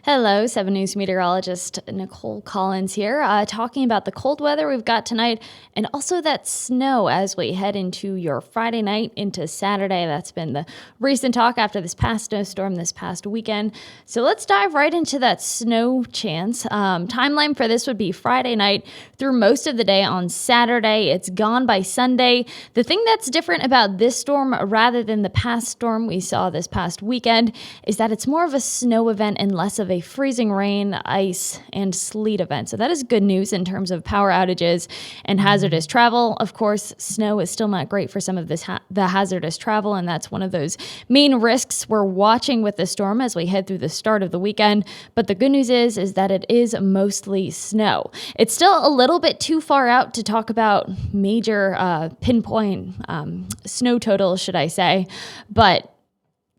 Hello, 7 News meteorologist Nicole Collins here, talking about the cold weather we've got tonight and also that snow as we head into your Friday night into Saturday. That's been the recent talk after this past snowstorm this past weekend. So let's dive right into that snow chance. Timeline for this would be Friday night through most of the day on Saturday. It's gone by Sunday. The thing that's different about this storm rather than the past storm we saw this past weekend is that it's more of a snow event and less of a freezing rain, ice, and sleet event. So that is good news in terms of power outages and hazardous travel. Of course, snow is still not great for some of this the hazardous travel, and that's one of those main risks we're watching with the storm as we head through the start of the weekend. But the good news is that it is mostly snow. It's still a little bit too far out to talk about major pinpoint snow totals, should I say, but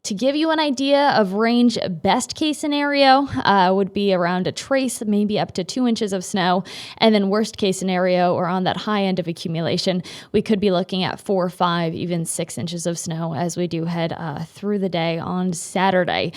to give you an idea of range, best case scenario would be around a trace, maybe up to 2 inches of snow. And then worst case scenario, or on that high end of accumulation, we could be looking at 4, 5, even 6 inches of snow as we do head through the day on Saturday.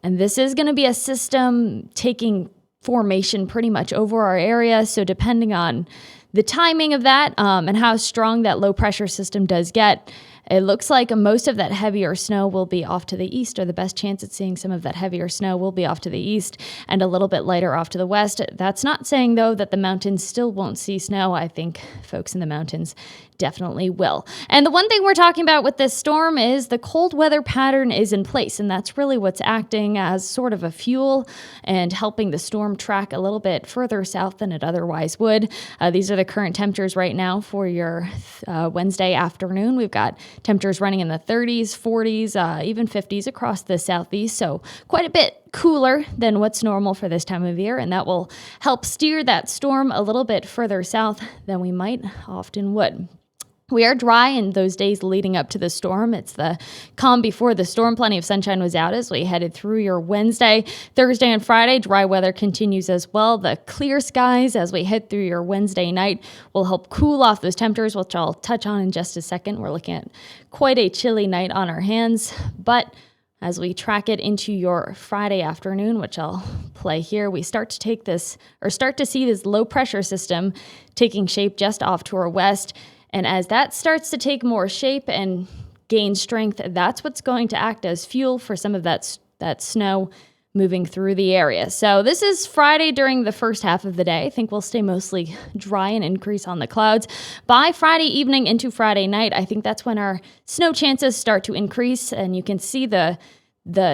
And this is going to be a system taking formation pretty much over our area. So depending on the timing of that and how strong that low pressure system does get, it looks like most of that heavier snow will be off to the east, or the best chance at seeing some of that heavier snow will be off to the east and a little bit lighter off to the west. That's not saying, though, that the mountains still won't see snow. I think folks in the mountains definitely will. And the one thing we're talking about with this storm is the cold weather pattern is in place, and that's really what's acting as sort of a fuel and helping the storm track a little bit further south than it otherwise would. These are the current temperatures right now for your Wednesday afternoon. We've got temperatures running in the 30s, 40s, even 50s across the southeast, so quite a bit cooler than what's normal for this time of year, and that will help steer that storm a little bit further south than we might often would. We are dry in those days leading up to the storm. It's the calm before the storm. Plenty of sunshine was out as we headed through your Wednesday. Thursday and Friday, dry weather continues as well. The clear skies as we head through your Wednesday night will help cool off those temperatures, which I'll touch on in just a second. We're looking at quite a chilly night on our hands, but as we track it into your Friday afternoon, which I'll play here, we start to see this low pressure system taking shape just off to our west. And as that starts to take more shape and gain strength, that's what's going to act as fuel for some of that snow moving through the area. So this is Friday during the first half of the day. I think we'll stay mostly dry and increase on the clouds. By Friday evening into Friday night, I think that's when our snow chances start to increase, and you can see the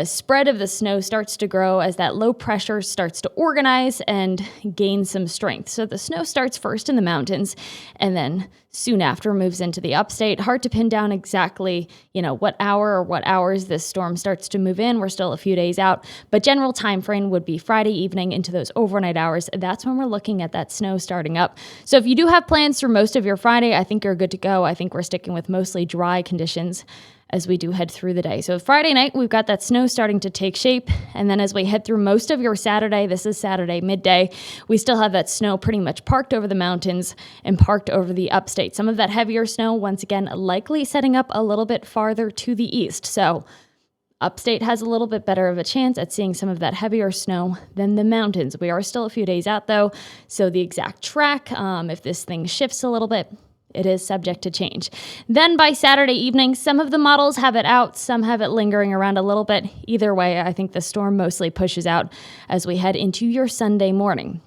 spread of the snow starts to grow as that low pressure starts to organize and gain some strength. So the snow starts first in the mountains and then soon after moves into the upstate. Hard to pin down exactly, what hour or what hours this storm starts to move in. We're still a few days out, but general time frame would be Friday evening into those overnight hours. That's when we're looking at that snow starting up. So if you do have plans through most of your Friday, I think you're good to go. I think we're sticking with mostly dry conditions as we do head through the day. So Friday night, we've got that snow starting to take shape. And then as we head through most of your Saturday, this is Saturday midday, we still have that snow pretty much parked over the mountains and parked over the upstate. Some of that heavier snow, once again, likely setting up a little bit farther to the east. So upstate has a little bit better of a chance at seeing some of that heavier snow than the mountains. We are still a few days out, though. So the exact track, if this thing shifts a little bit, it is subject to change. Then by Saturday evening, some of the models have it out, some have it lingering around a little bit. Either way, I think the storm mostly pushes out as we head into your Sunday morning.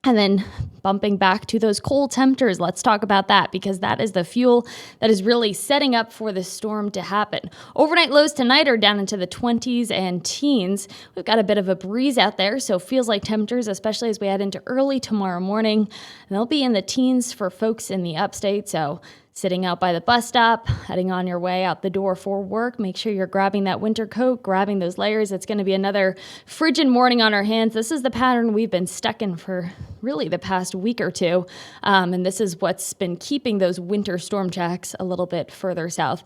And then bumping back to those cold temperatures, let's talk about that, because that is the fuel that is really setting up for the storm to happen. Overnight lows tonight are down into the 20s and teens. We've got a bit of a breeze out there, so feels like temperatures, especially as we head into early tomorrow morning, they'll be in the teens for folks in the upstate. So sitting out by the bus stop, heading on your way out the door for work, make sure you're grabbing that winter coat, grabbing those layers. It's going to be another frigid morning on our hands. This is the pattern we've been stuck in for really the past week or two, and this is what's been keeping those winter storm tracks a little bit further south,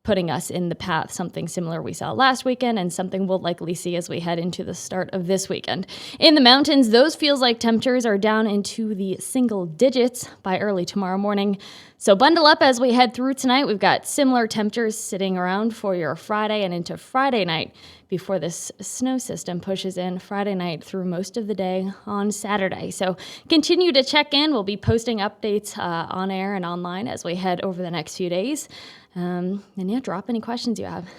putting us in the path, something similar we saw last weekend and something we'll likely see as we head into the start of this weekend. In the mountains, those feels like temperatures are down into the single digits by early tomorrow morning. So bundle up as we head through tonight. We've got similar temperatures sitting around for your Friday and into Friday night before this snow system pushes in Friday night through most of the day on Saturday. So continue to check in. We'll be posting updates on air and online as we head over the next few days. And drop any questions you have.